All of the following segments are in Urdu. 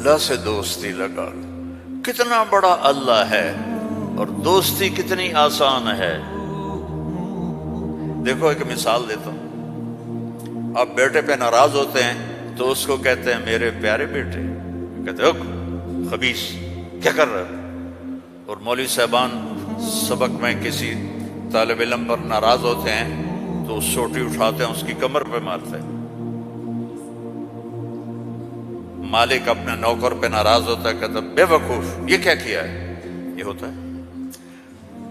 اللہ سے دوستی لگا لو۔ کتنا بڑا اللہ ہے اور دوستی کتنی آسان ہے۔ دیکھو ایک مثال دیتا ہوں، آپ بیٹے پہ ناراض ہوتے ہیں تو اس کو کہتے ہیں میرے پیارے بیٹے، کہتے ہیں خبیث کیا کر رہے ہو؟ اور مولوی صاحبان سبق میں کسی طالب علم پر ناراض ہوتے ہیں تو سوٹی اٹھاتے ہیں اس کی کمر پہ مارتے ہیں۔ مالک اپنے نوکر پہ ناراض ہوتا ہے، کہتا ہے بے وقوف یہ کیا کیا ہے؟ یہ ہوتا ہے۔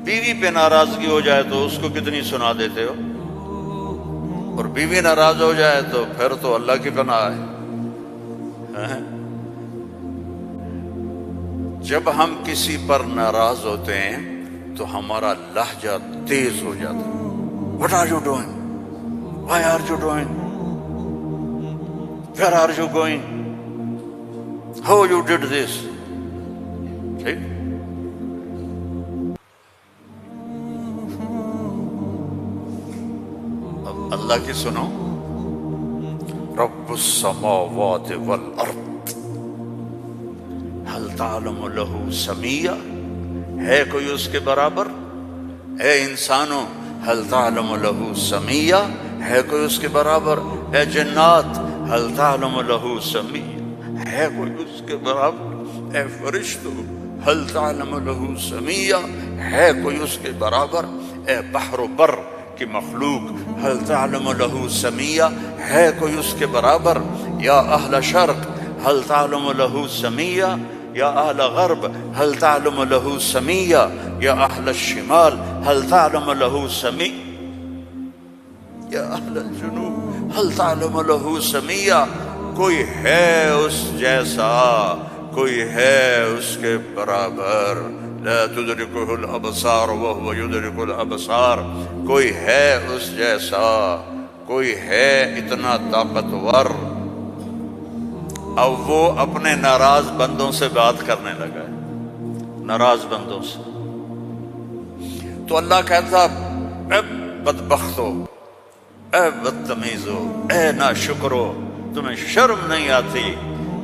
بیوی پہ ناراضگی ہو جائے تو اس کو کتنی سنا دیتے ہو، اور بیوی ناراض ہو جائے تو پھر تو اللہ کی پناہ ہے۔ جب ہم کسی پر ناراض ہوتے ہیں تو ہمارا لہجہ تیز ہو جاتا ہے۔ What are you doing? Why are you doing? Where are you going? How you did this? ٹھیک؟ اب اللہ کی سنو، رب السماوات والارض هل تعلم له سمیہ، ہے کوئی اس کے برابر؟ اے انسانوں هل تعلم له سمیہ، ہے کوئی اس کے برابر؟ اے جنات هل تعلم له سمیہ، ہے کوئی اس کے برابر؟ اے فرشتوں هل تعلم له سمیہ، ہے کوئی اس کے برابر؟ اے بحر و بر کی مخلوق هل تعلم له سمیہ، ہے کوئی اس کے برابر؟ یا اہل شرق هل تعلم له سمیہ، یا اہل غرب هل تعلم له سمیہ، یا اہل الشمال هل تعلم له سمیہ، یا اہل الجنوب هل تعلم له سمیہ۔ کوئی ہے اس جیسا، کوئی ہے اس کے برابر؟ لا تدرکہ الابصار وهو یدرک الابصار، کوئی ہے اس جیسا، کوئی ہے اتنا طاقتور؟ اب وہ اپنے ناراض بندوں سے بات کرنے لگا ہے، ناراض بندوں سے۔ تو اللہ کہتا اے بدبختو، اے بدتمیزو، اے ناشکرو، تمہیں شرم نہیں آتی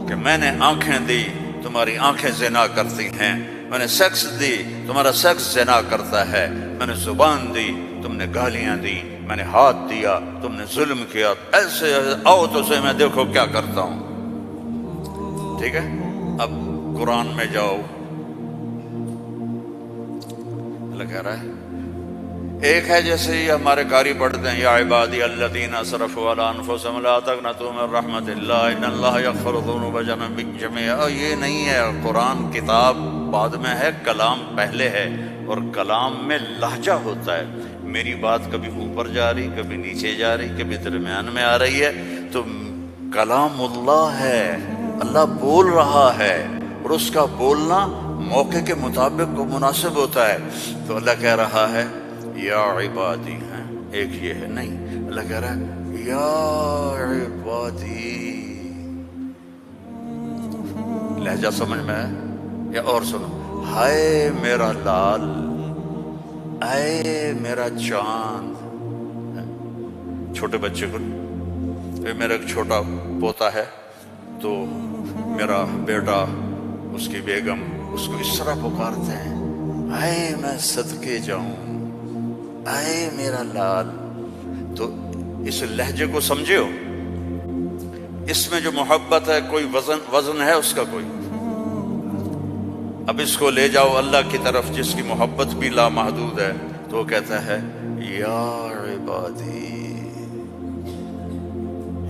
کہ میں نے آنکھیں دی تمہاری آنکھیں زنا کرتی ہیں، میں نے سیکس دی تمہارا سیکس زنا کرتا ہے، میں نے زبان دی تم نے گالیاں دی، میں نے ہاتھ دیا تم نے ظلم کیا، ایسے آؤ تو سے میں دیکھو کیا کرتا ہوں۔ ٹھیک ہے، اب قرآن میں جاؤ، اللہ کہہ رہا ہے ایک ہے جیسے یہ ہمارے قاری پڑھتے ہیں یا عبادی الذین اسرفوا علی انفسہم لا تقنطوا من رحمت اللہ ان اللہ یغفر الذنوب جميعا۔ یہ نہیں ہے، قرآن کتاب بعد میں ہے، کلام پہلے ہے، اور کلام میں لہجہ ہوتا ہے۔ میری بات کبھی اوپر جا رہی، کبھی نیچے جا رہی، کبھی درمیان میں آ رہی ہے، تو کلام اللہ ہے، اللہ بول رہا ہے، اور اس کا بولنا موقع کے مطابق کو مناسب ہوتا ہے۔ تو اللہ کہہ رہا ہے یا عبادی، ہیں ایک یہ ہے نہیں، اللہ کہہ رہا ہے یا عبادی۔ لہجہ سمجھ میں ہے یا اور سنو، ہائے میرا لال، اے میرا چاند۔ چھوٹے بچے کو، میرا ایک چھوٹا پوتا ہے تو میرا بیٹا، اس کی بیگم اس کو اس طرح پکارتے ہیں، اے میں صدقے جاؤں، اے میرا لال۔ تو اس لہجے کو سمجھے ہو، اس میں جو محبت ہے کوئی وزن ہے اس کا کوئی؟ اب اس کو لے جاؤ اللہ کی طرف جس کی محبت بھی لامحدود ہے، تو وہ کہتا ہے یا عبادی،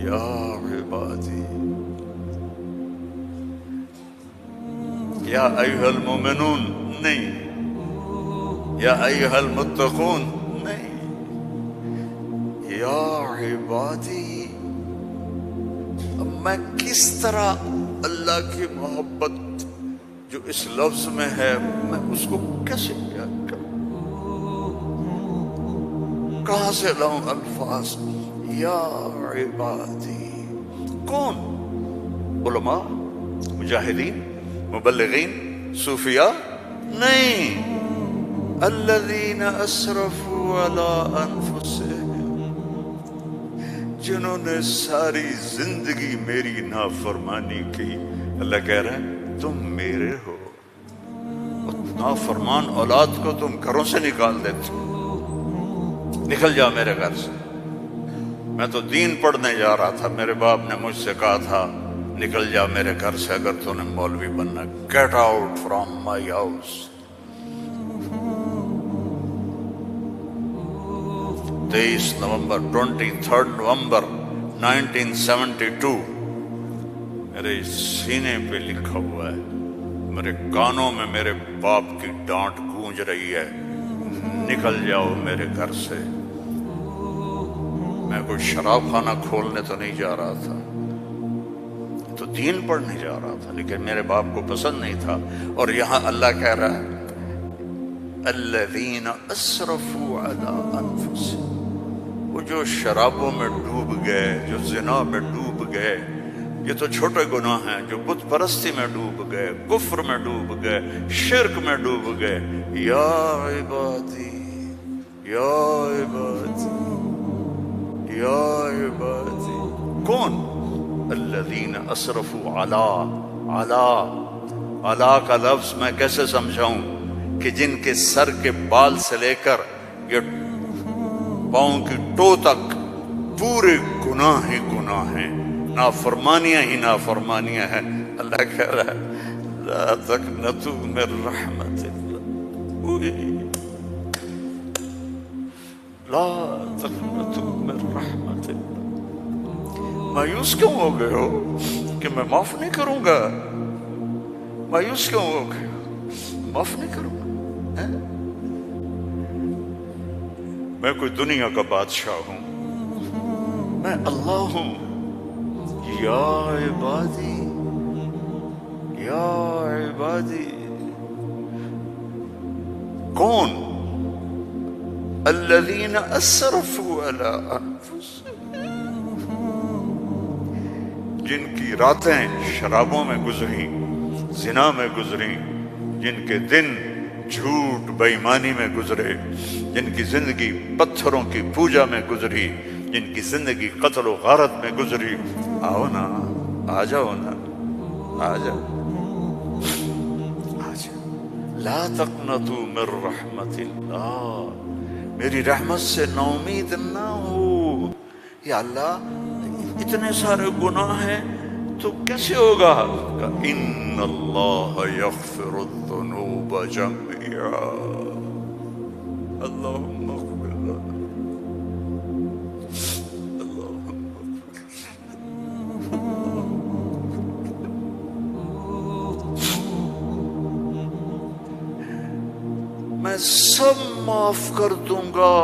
یا عبادی، یا ایھا المومنون نہیں، یا ایھا المتقون نہیں، یا عبادی۔ اب میں کس طرح اللہ کی محبت جو اس لفظ میں ہے میں اس کو کیسے بیان کروں؟ کہاں سے لاؤں الفاظ؟ یا عبادی۔ کون؟ علماء، مجاہدین، مبلغین، صوفیاء؟ نہیں، الذین اسرفوا علی انفسہم، جنہوں نے ساری زندگی میری نافرمانی کی، اللہ کہہ رہا ہے تم میرے ہو، نافرمان اولاد کو تم گھروں سے نکال دیتے ہو، نکل جا میرے گھر سے۔ میں تو دین پڑھنے جا رہا تھا، میرے باپ نے مجھ سے کہا تھا نکل جا میرے گھر سے اگر تو نے مولوی بننا، get out from my house. 23 نومبر 23 نومبر 1972 میرے سینے پہ لکھا ہوا ہے، میرے کانوں میں میرے باپ کی ڈانٹ گونج رہی ہے، نکل جاؤ میرے گھر سے۔ میں کوئی شراب خانہ کھولنے تو نہیں جا رہا تھا، تو دین پڑھنے جا رہا تھا، لیکن میرے باپ کو پسند نہیں تھا۔ اور یہاں اللہ کہہ رہا ہے الذین اسرفوا علی انفسہم، وہ جو شرابوں میں ڈوب گئے، جو زنا میں ڈوب گئے، یہ تو چھوٹے گناہ ہیں، جو بت پرستی میں ڈوب گئے، کفر میں ڈوب گئے، شرک میں ڈوب گئے، یا عبادی یا عبادی یا عبادی، کون؟ الذین اسرفوا علی کا لفظ میں کیسے سمجھاؤں کہ جن کے سر کے بال سے لے کر یہ پاؤں کی ٹو تک پورے گناہ ہی گناہ ہیں، نافرمانیاں ہی نافرمانیاں ہیں۔ اللہ کہہ رہا ہے لا تقنطوا من رحمت اللہ، لا تقنطوا من رحمت اللہ۔ مایوس کیوں ہو گئے ہو کہ میں معاف نہیں کروں گا؟ مایوس کیوں ہو گئے ہو؟ معاف نہیں کروں گا؟ میں کوئی دنیا کا بادشاہ ہوں؟ میں اللہ ہوں۔ یا عبادی یا عبادی، کون؟ الذین اسرفوا علی انفسہم، جن کی راتیں شرابوں میں گزری، زنا میں گزری، جن کے دن جھوٹ بے ایمانی میں گزرے، جن کی زندگی پتھروں کی پوجا میں گزری، جن کی زندگی قتل و غارت میں گزری۔ آؤ نا، آ جاؤ نا، آ جاؤ، آ جاؤ۔ لا تقنطوا من رحمت اللہ، میری رحمت سے نا امید نہ ہو۔ یا اللہ اتنے سارے گناہ ہیں تو کیسے ہوگا؟ ان اللہ یغفر الذنوب جميعا، اللہم اغفر لنا، اللہم میں سب معاف کر دوں گا،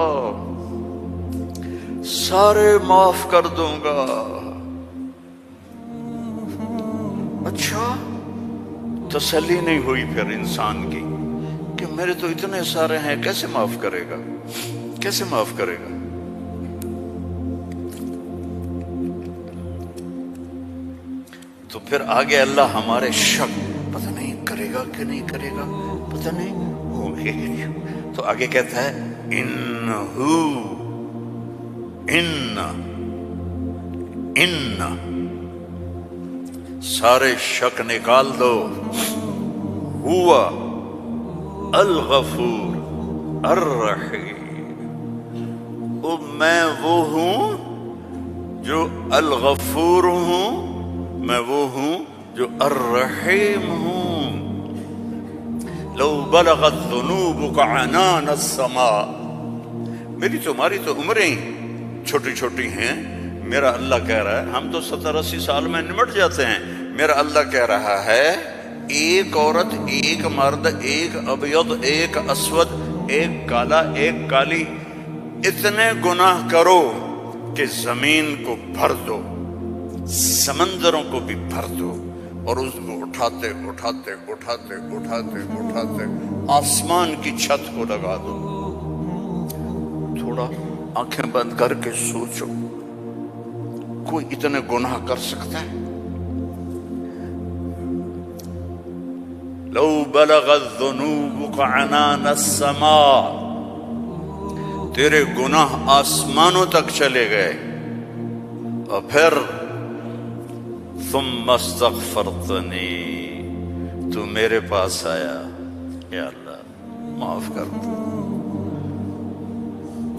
سارے معاف کر دوں گا۔ اچھا، تسلی نہیں ہوئی پھر انسان کی کہ میرے تو اتنے سارے ہیں، کیسے معاف کرے گا؟ کیسے معاف کرے گا؟ تو پھر آگے اللہ ہمارے شک، پتہ نہیں کرے گا کہ نہیں کرے گا، پتہ نہیں ہوگی، تو آگے کہتا ہے ان سارے شک نکال دو، ہوا الغفور الرحیم، میں وہ ہوں جو الغفور ہوں، میں وہ ہوں جو الرحیم ہوں۔ لو بلغت ذنوبک عنان السماء، میری تمہاری تو عمریں چھوٹی چھوٹی ہیں، میرا اللہ کہہ رہا ہے، ہم تو 70-80 سال میں نمٹ جاتے ہیں، میرا اللہ کہہ رہا ہے ایک عورت، ایک مرد، ایک ابیض، ایک اسود، ایک کالا، ایک کالی، اتنے گناہ کرو کہ زمین کو بھر دو، سمندروں کو بھی بھر دو، اور اس کو اٹھاتے اٹھاتے اٹھاتے اٹھاتے اٹھاتے آسمان کی چھت کو لگا دو۔ تھوڑا آنکھیں بند کر کے سوچو، کوئی اتنے گناہ کر سکتا ہے؟ لو بلغت ذنوبک عنان السماء، تیرے گناہ آسمانوں تک چلے گئے، اور پھر ثم استغفرتنی، تو میرے پاس آیا، یا اللہ معاف کر دو۔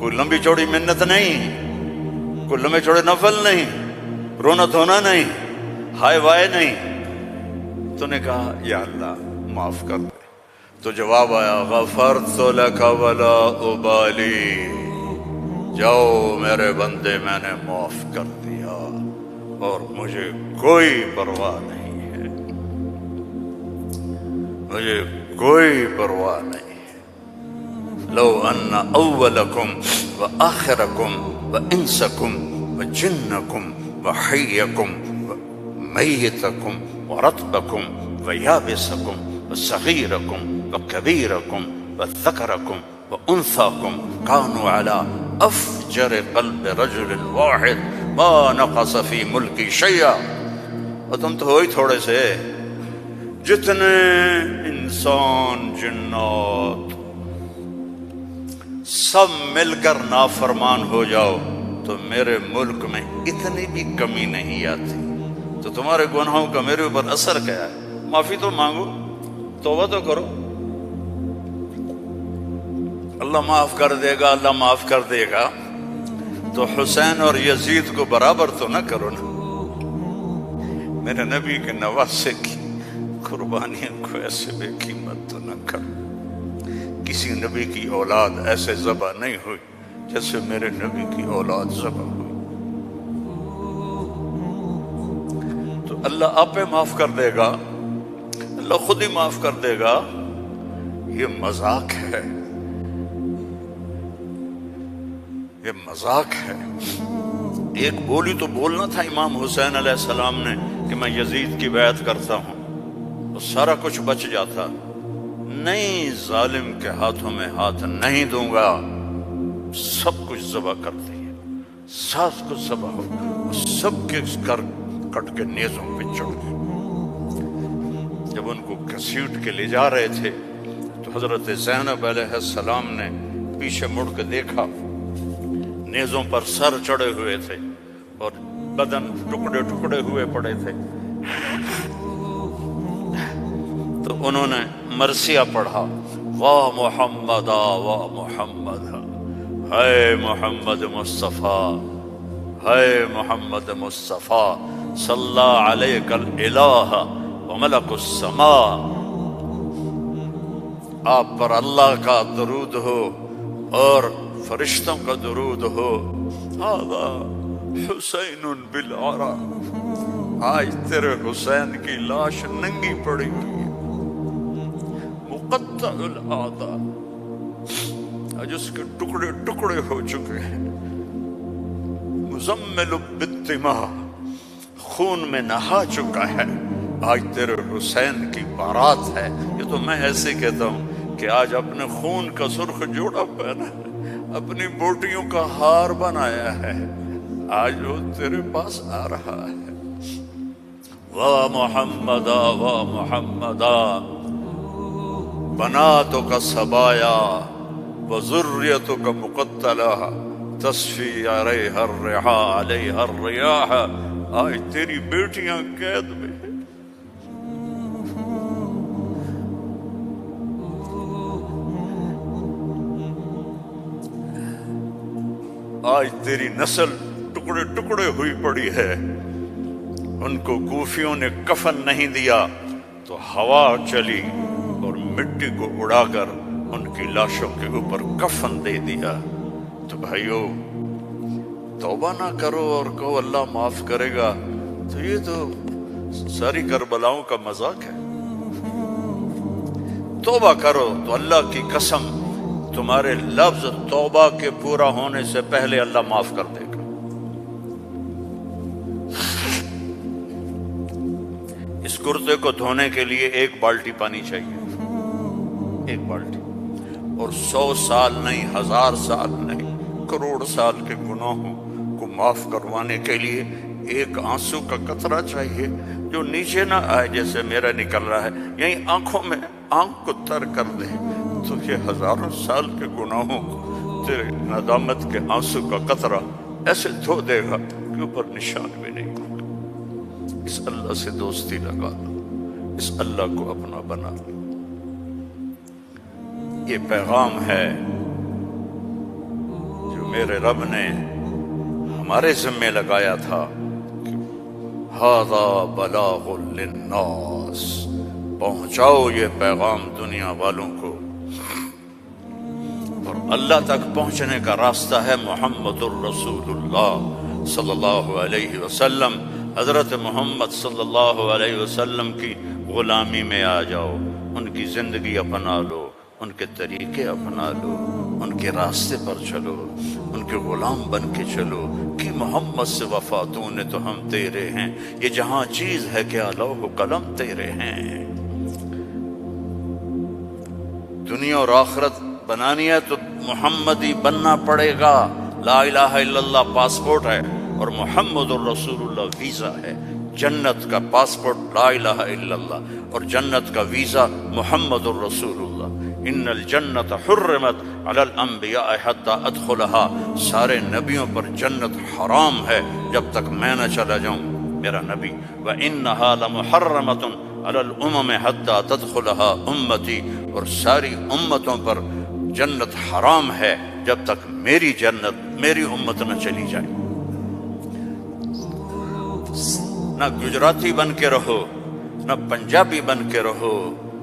کوئی لمبی چوڑی منت نہیں، کوئی لمبے چوڑے نفل نہیں، رونا دھونا نہیں، ہائے وائے نہیں، تو نے کہا یا اللہ معاف کر دے، تو جواب آیا غفرت لک ولا ابالی، جاؤ میرے بندے میں نے معاف کر دیا اور مجھے کوئی پرواہ نہیں ہے، مجھے کوئی پرواہ نہیں ہے۔ لو ان اولکم وآخرکم وانسکم وجنکم وحیکم ومیتکم ورطبکم ویابسکم وصغیرکم وکبیرکم وذکرکم وانثاکم کانوا علی افجر قلب رجل واحد ما نقص فی ملکی شیئا، اور تم تو ہو ہی تھوڑے سے، جتنے انسان جنات سب مل کر نافرمان ہو جاؤ تو میرے ملک میں اتنی بھی کمی نہیں آتی، تو تمہارے گناہوں کا میرے اوپر اثر کیا ہے؟ معافی تو مانگو، توبہ تو کرو، اللہ معاف کر دے گا، اللہ معاف کر دے گا۔ تو حسین اور یزید کو برابر تو نہ کرو نا، میرے نبی کے نواسے کی قربانیوں کو ایسے بے قیمت تو نہ کرو۔ کسی نبی کی اولاد ایسے ذبح نہیں ہوئی جیسے میرے نبی کی اولاد ذبح ہوئی، تو اللہ آپ پہ معاف کر دے گا، اللہ خود ہی معاف کر دے گا۔ یہ مذاق ہے، یہ مذاق ہے۔ ایک بولی تو بولنا تھا امام حسین علیہ السلام نے کہ میں یزید کی بیعت کرتا ہوں، تو سارا کچھ بچ جاتا، نہیں، ظالم کے ہاتھوں میں ہاتھ نہیں دوں گا، سب کچھ ذبح کر دیا، سب کچھ ذبح ہو، سب کے کر کٹ کے نیزوں پہ چڑھ گئے۔ جب ان کو گھسیٹ کے لے جا رہے تھے تو حضرت زینب علیہ السلام نے پیچھے مڑ کے دیکھا، نیزوں پر سر چڑھے ہوئے تھے اور بدن ٹکڑے ٹکڑے ہوئے پڑے تھے، تو انہوں نے مرثیہ پڑھا، واہ محمد واہ محمد، ہے محمد مصطفیٰ، ہے محمد مصطفیٰ، صلی علیک الالہ وملک السماء، آپ پر اللہ کا درود ہو اور فرشتوں کا درود ہو، ھذا حسین بالعرا، آج تیرے حسین کی لاش ننگی پڑی ہوئی ہے، مقطع الاعضاء، آج اس کے ٹکڑے ٹکڑے ہو چکے ہیں، مزمل بالدماء، خون میں نہا چکا ہے، آج تیرے حسین کی بارات ہے۔ یہ تو میں ایسے کہتا ہوں کہ آج اپنے خون کا سرخ جوڑا پہنا ہے، اپنی بوٹیوں کا ہار بنایا ہے، آج وہ تیرے پاس آ رہا ہے۔ واہ محمدا واہ محمدا، بناتک سبایا وذریتک مقتلہ، تصفی علیہا الرحا علیہا الریاح، آج تیری بیٹیاں قید میں ہیں، آج تیری نسل ٹکڑے ٹکڑے ہوئی پڑی ہے۔ ان کو کوفیوں نے کفن نہیں دیا تو ہوا چلی اور مٹی کو اڑا کر ان کی لاشوں کے اوپر کفن دے دیا۔ تو بھائیو، توبہ نہ کرو اور کہو اللہ معاف کرے گا، تو یہ تو ساری کربلاؤں کا مذاق ہے۔ توبہ کرو تو اللہ کی قسم تمہارے لفظ توبہ کے پورا ہونے سے پہلے اللہ معاف کر دے گا۔ اس کرتے کو دھونے کے لیے 1 بالٹی پانی چاہیے، 1 بالٹی، اور 100 سال نہیں، 1000 سال نہیں، کروڑ سال کے گناہوں کو معاف کروانے کے لیے 1 آنسو کا قطرہ چاہیے جو نیچے نہ آئے جیسے میرا نکل رہا ہے، یہیں آنکھوں میں آنکھ کو تر کر دے، تو یہ 1000 سال کے گناہوں کو تیرے ندامت کے آنسو کا قطرہ ایسے دھو دے گا کہ اوپر نشان بھی نہیں ہوگا۔ اس اللہ سے دوستی لگا لو، اس اللہ کو اپنا بنا لو۔ یہ پیغام ہے جو میرے رب نے ہمارے ذمے لگایا تھا کہ ھذا بلاغ للناس، پہنچاؤ یہ پیغام دنیا والوں کو۔ اور اللہ تک پہنچنے کا راستہ ہے محمد الرسول اللہ صلی اللہ علیہ وسلم۔ حضرت محمد صلی اللہ علیہ وسلم کی غلامی میں آ جاؤ، ان کی زندگی اپنا لو، ان کے طریقے اپنا لو، ان کے راستے پر چلو، ان کے غلام بن کے چلو کہ محمد سے وفاتوں نے تو ہم تیرے ہیں، یہ جہاں چیز ہے کیا لوح و قلم تیرے ہیں۔ دنیا اور آخرت بنانی ہے تو محمدی بننا پڑے گا۔ لا الہ الا اللہ پاسپورٹ ہے اور محمد الرسول اللہ ویزا ہے۔ جنت کا پاسپورٹ لا الہ الا اللہ اور جنت کا ویزا محمد الرسول اللہ۔ ان الجنت حرمت علی الانبیاء حتی ادخلها، سارے نبیوں پر جنت حرام ہے جب تک میں نہ چلا جاؤں، میرا نبی۔ وَإِنَّهَا لَمُحَرَّمَةٌ عَلَى الْأُمَمِ حَتَّى تَدْخُلَهَا أُمَّتِي، اور ساری امتوں پر جنت حرام ہے جب تک میری جنت، میری امت نہ چلی جائے۔ نہ گجراتی بن کے رہو، نہ پنجابی بن کے رہو،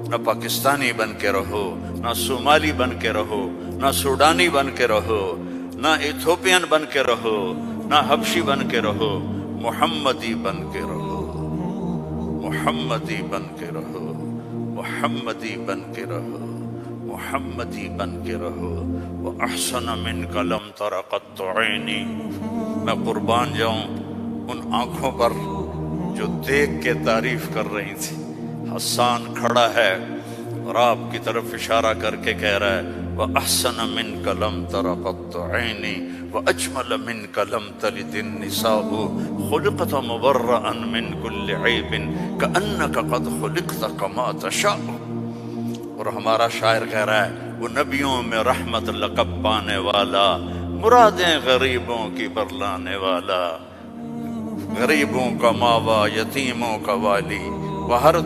نہ پاکستانی بن کے رہو، نہ صومالی بن کے رہو، نہ سوڈانی بن کے رہو، نہ ایتھوپین بن کے رہو، نہ حبشی بن کے رہو، محمدی بن کے رہو، محمدی بن کے رہو، محمدی بن کے رہو، محمدی بن کے رہو۔ وَأَحْسَنَ مِنْكَ لَمْ تَرَ قَطُّ عَيْنِي، میں قربان جاؤں ان آنکھوں پر جو دیکھ کے تعریف کر رہی تھی۔ حسان کھڑا ہے اور آپ کی طرف اشارہ کر کے کہہ رہا ہے وَأَحْسَنَ مِنْكَ لَمْ تَرَ قَطُّ عَيْنِي وَأَجْمَلَ مِنْكَ لَمْ تَلِدِ النِّسَاءُ خُلِقْتَ مُبَرَّأً مِنْ كُلِّ عَيْبٍ كَأَنَّكَ قَدْ خُلِقْتَ كَمَا تَشَاءُ۔ اور ہمارا شاعر کہہ رہا ہے وہ نبیوں میں رحمت لقب پانے والا، مرادیں غریبوں کی برلانے والا، غریبوں کا ماوا، یتیموں کا والی، وہ ہر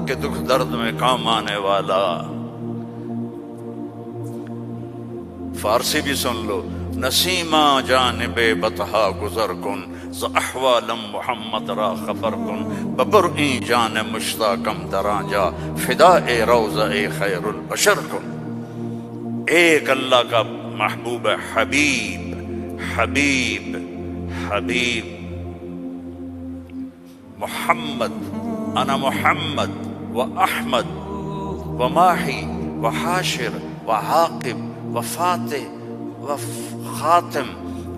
کے دکھ درد میں کام آنے والا۔ فارسی بھی سن لو، نسیمہ جانب بطحا گزر کن، ز احوالم محمد را خبر کن، ببرئی جان مشتاقم دراں جا، فدائے روضہ خیر البشر کن۔ ایک اللہ کا محبوب حبیب، حبیب، حبیب محمد، انا محمد و احمد و ماہی و حاشر و عاقب و فاتح و خاتم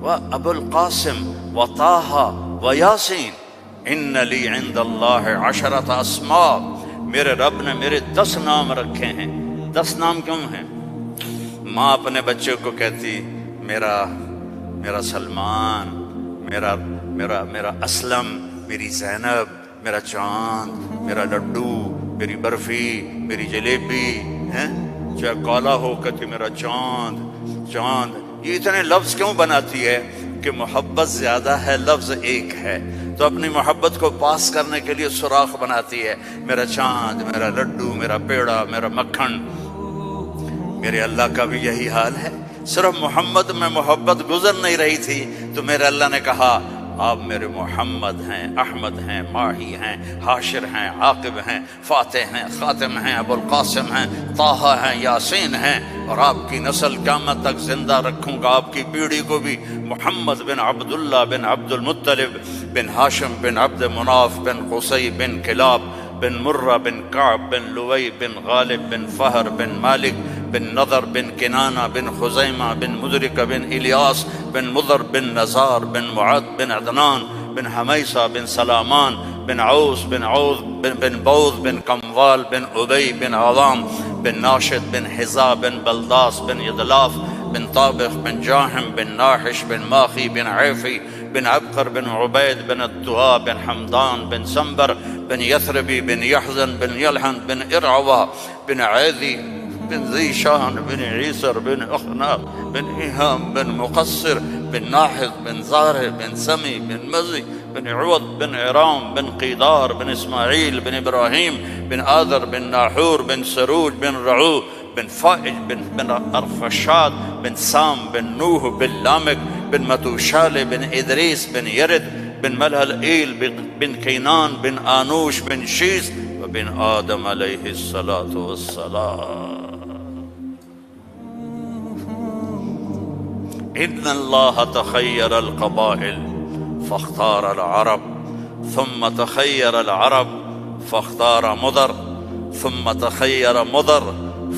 و ابو القاسم و طٰہٰ و یاسین، ان لی عند اللہ عشرۃ اسماء، میرے رب نے میرے 10 نام رکھے ہیں۔ 10 نام کیوں ہیں؟ ماں اپنے بچے کو کہتی میرا سلمان، میرا اسلم، میری زینب، میرا چاند، میرا لڈو، میری برفی، میری جلیبی، چاہے کالا ہو کہتی میرا چاند، چاند۔ یہ اتنے لفظ کیوں بناتی ہے؟ کہ محبت زیادہ ہے، لفظ ایک ہے، تو اپنی محبت کو پاس کرنے کے لیے سوراخ بناتی ہے، میرا چاند، میرا لڈو، میرا پیڑا، میرا مکھن۔ میرے اللہ کا بھی یہی حال ہے، صرف محمد میں محبت گزر نہیں رہی تھی تو میرے اللہ نے کہا آپ میرے محمد ہیں، احمد ہیں، ماہی ہیں، حاشر ہیں، عاقب ہیں، فاتح ہیں، خاتم ہیں، ابو القاسم ہیں، طٰہٰ ہیں، یاسین ہیں، اور آپ کی نسل قیامت تک زندہ رکھوں گا، آپ کی پیڑھی کو بھی۔ محمد بن عبداللہ بن عبد المطلب بن ہاشم بن عبد مناف بن قصی بن کلاب بن مرہ بن کعب بن لوی بن غالب بن فہر بن مالک بن نضر بن کنانہ بن خزیمہ بن مدرکہ بن الیاس بن مضر بن نزار بن معد بن عدنان بن حمیسہ بن سلامان بن عوس بن عوذ بن بوذ بن کموال بن عبی بن عظام بن ناشد بن حزا بن بلداس بن یدلاف بن طابخ بن جاہم بن ناحش بن ماخی بن عیفی بن عبقر بن عبید بن الدعا بن حمدان بن سنبر بن یثربی بن یحزن بن یلحن بن ارعوا بن عیدی بن ذی شان بن عیسر بن اخناق بن ایہام بن مقصر بن ناحد بن زارع بن سمی بن مزی بن عوض بن عرام بن قیدار بن اسماعیل بن ابراہیم بن آذر بن ناحور بن سروج بن رعو بن فائج بن ارفشاد بن سام بن نوح بن لامک بن متوشال بن ادریس بن یرد بن ملہلئیل بن کینان بن آنوش بن شیز وبن آدم علیہ الصلاۃ والسلام۔ ان اللہ تخیر القبائل فاختار العرب ثم تخیر العرب فاختار مضر ثم تخیر مضر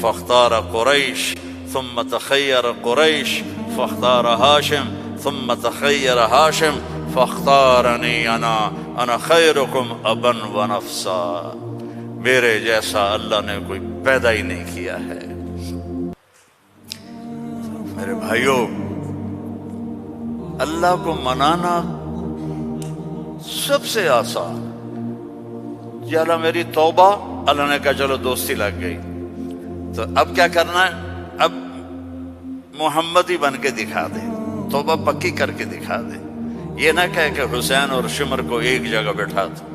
فاختار قریش ثم تخیر قریش فاختار ہاشم ثم تخیر ہاشم فاختارنی انا خیرکم ابا و نفسا۔ میرے جیسا اللہ نے کوئی پیدا ہی نہیں کیا ہے۔ میرے بھائیوں، اللہ کو منانا سب سے آسان۔ یا اللہ میری توبہ، اللہ نے کہا چلو دوستی لگ گئی، تو اب کیا کرنا ہے؟ اب محمد ہی بن کے دکھا دے، توبہ پکی کر کے دکھا دے۔ یہ نہ کہے کہ حسین اور شمر کو ایک جگہ بیٹھا تھا،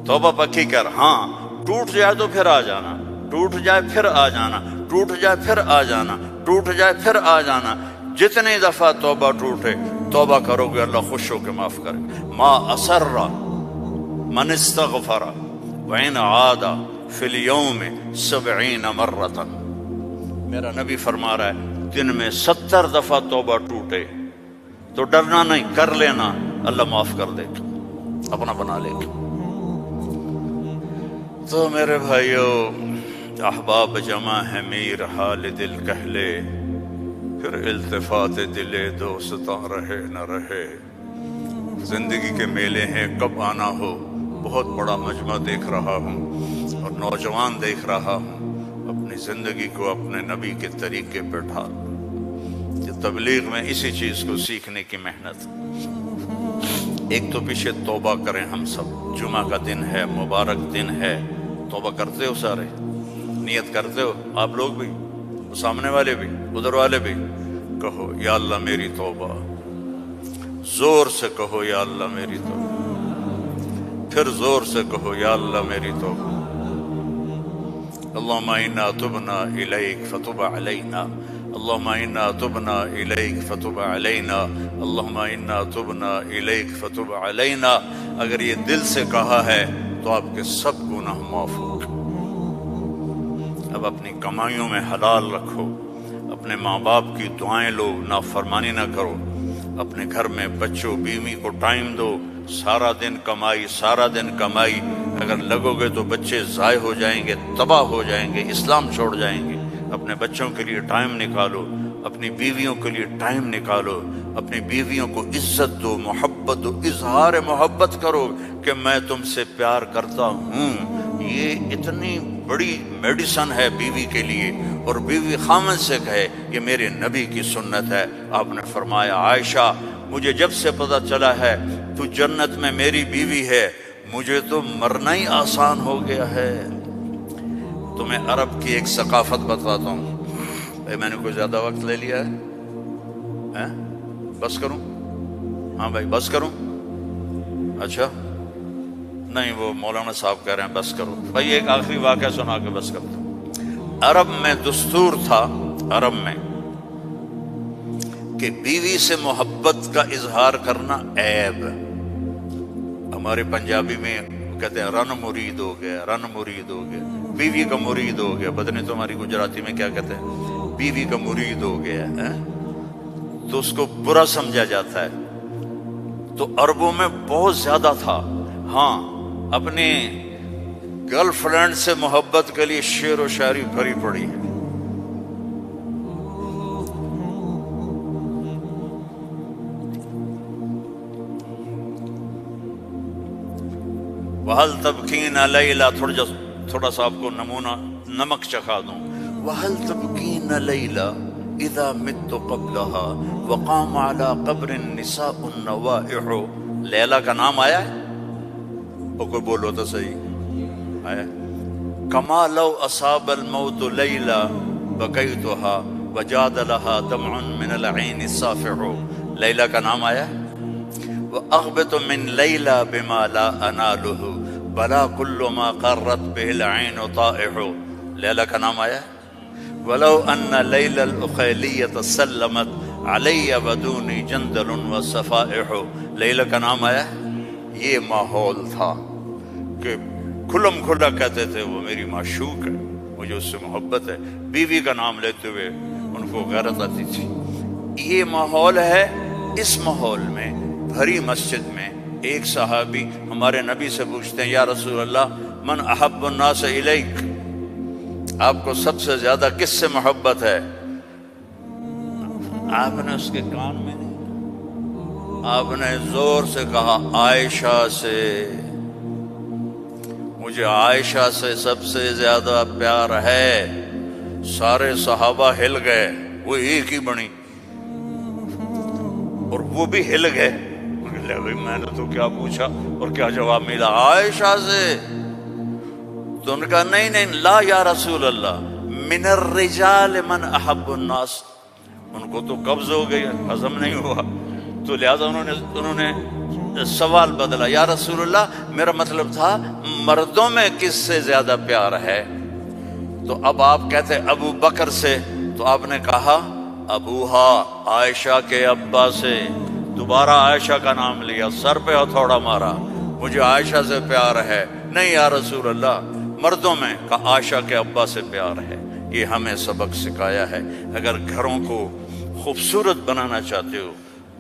توبہ پکی کر، ہاں ٹوٹ جائے تو پھر آ جانا، ٹوٹ جائے پھر آ جانا، ٹوٹ جائے پھر آ جانا، ٹوٹ جائے پھر آ جانا۔ جتنی دفعہ توبہ ٹوٹے توبہ کرو گے اللہ خوش ہو کے معاف کرے گا۔ ما اسر من استغفر وإن عاد فی اليوم 70 مرۃ۔ میرا نبی فرما رہا ہے دن میں 70 دفعہ توبہ ٹوٹے تو ڈرنا نہیں، کر لینا، اللہ معاف کر دے گا، اپنا بنا لے گا۔ تو میرے بھائیو، احباب جمع ہے میر حال دل کہلے، پھر التفات دل دوستاں رہے نہ رہے۔ زندگی کے میلے ہیں کب آنا ہو، بہت بڑا مجمع دیکھ رہا ہوں اور نوجوان دیکھ رہا ہوں، اپنی زندگی کو اپنے نبی کے طریقے پہ ڈھال۔ یہ تبلیغ میں اسی چیز کو سیکھنے کی محنت۔ ایک تو پیچھے توبہ کریں ہم سب، جمعہ کا دن ہے، مبارک دن ہے، توبہ کرتے ہو سارے، نیت کرتے ہو آپ لوگ بھی، سامنے والے بھی، ادھر والے بھی، کہو یا اللہ میری توبہ، زور سے کہو یا اللہ میری توبہ، پھر زور سے کہو یا اللہ میری توبہ۔ اللہم انا تبنا الیک فتب علینا، اللہم انا تبنا الیک فتب علینا، اللہم انا تبنا الیک فتب علینا۔ اگر یہ دل سے کہا ہے تو آپ کے سب گناہ معاف ہو گئے۔ اب اپنی کمائیوں میں حلال رکھو، اپنے ماں باپ کی دعائیں لو، نافرمانی نہ کرو، اپنے گھر میں بچوں بیوی کو ٹائم دو۔ سارا دن کمائی، سارا دن کمائی، اگر لگو گے تو بچے ضائع ہو جائیں گے، تباہ ہو جائیں گے، اسلام چھوڑ جائیں گے۔ اپنے بچوں کے لیے ٹائم نکالو، اپنی بیویوں کے لیے ٹائم نکالو، اپنی بیویوں کو عزت دو، محبت دو، اظہار محبت کرو کہ میں تم سے پیار کرتا ہوں۔ یہ اتنی بڑی میڈیسن ہے بیوی کے لیے، اور بیوی خامن سے کہے یہ میرے نبی کی سنت ہے۔ آپ نے فرمایا عائشہ مجھے جب سے پتہ چلا ہے تو جنت میں میری بیوی ہے، مجھے تو مرنا ہی آسان ہو گیا ہے۔ تمہیں عرب کی ایک ثقافت بتاتا ہوں۔ بھائی میں نے کوئی زیادہ وقت لے لیا ہے؟ بس کروں؟ ہاں بھائی بس کروں؟ اچھا نہیں، وہ مولانا صاحب کہہ رہے ہیں بس کرو۔ بھائی ایک آخری واقعہ سنا کے بس کرتا ہوں۔ عرب میں دستور تھا، عرب میں، کہ بیوی سے محبت کا اظہار کرنا عیب۔ ہمارے پنجابی میں کہتے ہیں رن مرید ہو گیا، رن مرید ہو گیا، بیوی کا مرید ہو گیا۔ پتہ نہیں تمہاری گجراتی میں کیا کہتے ہیں، بیوی کا مرید ہو گیا ہے، تو اس کو برا سمجھا جاتا ہے۔ تو عربوں میں بہت زیادہ تھا۔ ہاں اپنی گرل فرینڈ سے محبت کے لیے شعر و شاعری بھری پڑی ہے۔ وَهَلْ تَبْكِينَ لَيْلَا، تھوڑا سا آپ کو نمونہ نمک چکھا دوں۔ وَهَلْ تَبْكِينَ لَيْلَا اِذَا مِتُّ قَبْلَهَا وَقَامَ عَلَىٰ قَبْرِ النِّسَاءُ النَّوَائِحُ۔ لیلا کا نام آیا ہے؟ وہ کوئی بولو تو صحیح آیا۔ كَمَا لَوْ أَصَابَ الْمَوْتُ لَيْلَا بَكَيْتُهَا وَجَادَ لَهَا دَمْعٌ مِّنَ الْعَيْنِ الصَّافِحُ۔ لیلا کا نام آیا ہے؟ وأغبط من ليلى بما لا أناله بلا كل ما قرت به العين طائح. لیلہ کا نام آیا ہے. ولو ان لیلى الأخیلیة سلمت علی بدونی جندل وصفائح. لیلہ کا نام آیا ہے. یہ ماحول تھا کہ کھلم کھلا کہتے تھے وہ میری معشوق ہے، مجھے اس سے محبت ہے. بیوی کا نام لیتے ہوئے ان کو غیرت آتی تھی. یہ ماحول ہے. اس ماحول میں بھری مسجد میں ایک صحابی ہمارے نبی سے پوچھتے ہیں، یا رسول اللہ من احب الناس الیک، آپ کو سب سے زیادہ کس سے محبت ہے؟ آپ نے اس کے کان میں نہیں، آپ نے زور سے کہا عائشہ سے، مجھے عائشہ سے سب سے زیادہ پیار ہے. سارے صحابہ ہل گئے، وہ ایک ہی بنی اور وہ بھی ہل گئے. میں نے تو کیا پوچھا اور کیا جواب ملا؟ عائشہ سے. تو ان کا نہیں نہیں لا یا رسول اللہ من الرجال من احب الناس. ان کو تو قبض ہو گئی، ہضم نہیں ہوا، تو لہذا انہوں نے سوال بدلا، یا رسول اللہ میرا مطلب تھا مردوں میں کس سے زیادہ پیار ہے؟ تو اب آپ کہتے ابو بکر سے، تو آپ نے کہا ابوہا، عائشہ کے ابا سے. دوبارہ عائشہ کا نام لیا، سر پہ ہتھوڑا مارا، مجھے عائشہ سے پیار ہے. نہیں یا رسول اللہ مردوں میں کا عائشہ کے ابا سے پیار ہے. یہ ہمیں سبق سکھایا ہے. اگر گھروں کو خوبصورت بنانا چاہتے ہو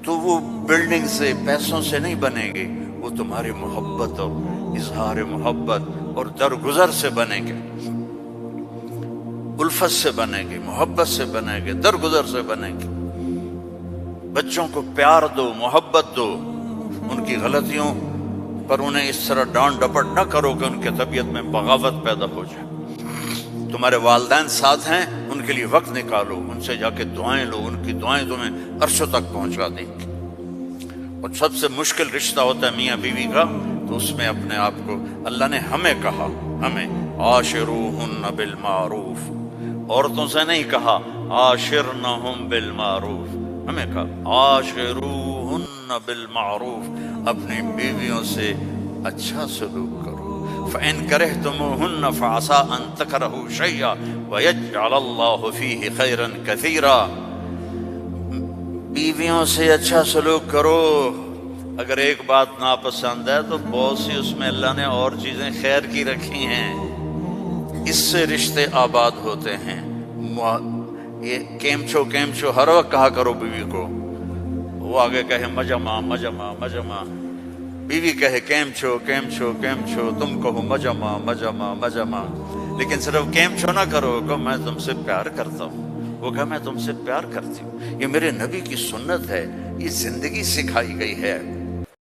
تو وہ بلڈنگ سے، پیسوں سے نہیں بنے گی، وہ تمہاری محبت اور اظہار محبت اور درگزر سے بنے گے، الفت سے بنے گی، محبت سے بنے گی، درگزر سے بنے گی. بچوں کو پیار دو، محبت دو، ان کی غلطیوں پر انہیں اس طرح ڈانٹ ڈپٹ نہ کرو کہ ان کے طبیعت میں بغاوت پیدا ہو جائے. تمہارے والدین ساتھ ہیں، ان کے لیے وقت نکالو، ان سے جا کے دعائیں لو، ان کی دعائیں تمہیں عرشوں تک پہنچا دیں گی. اور سب سے مشکل رشتہ ہوتا ہے میاں بیوی کا، تو اس میں اپنے آپ کو اللہ نے ہمیں کہا، ہمیں عاشروہن بالمعروف، عورتوں سے نہیں کہا عاشرنہم بالمعروف، ہمیں کہا عاشروہن بالمعروف، اپنی بیویوں سے اچھا سلوک کرو. فَإِن كَرِهْتُمُوهُنَّ فَعَسَىٰ أَن تَكْرَهُوا شَيْئًا وَيَجْعَلَ اللَّهُ فِيهِ خَيْرًا كَثِيرًا. بیویوں سے اچھا سلوک کرو. اگر ایک بات ناپسند ہے تو بہت سی اس میں اللہ نے اور چیزیں خیر کی رکھی ہیں، اس سے رشتے آباد ہوتے ہیں. یہ کیم چھو ہر وقت کہا کرو بیوی کو. وہ آگے کہے مجمع مجمع مجمع، بیوی کہے کیم چھو کیم چھو کیم چھو، تم کہو مجمع مجمع مجمع. لیکن صرف کیم چھو نہ کرو، کہ میں تم سے پیار کرتا ہوں، وہ کہا میں تم سے پیار کرتی ہوں. یہ میرے نبی کی سنت ہے، یہ زندگی سکھائی گئی ہے.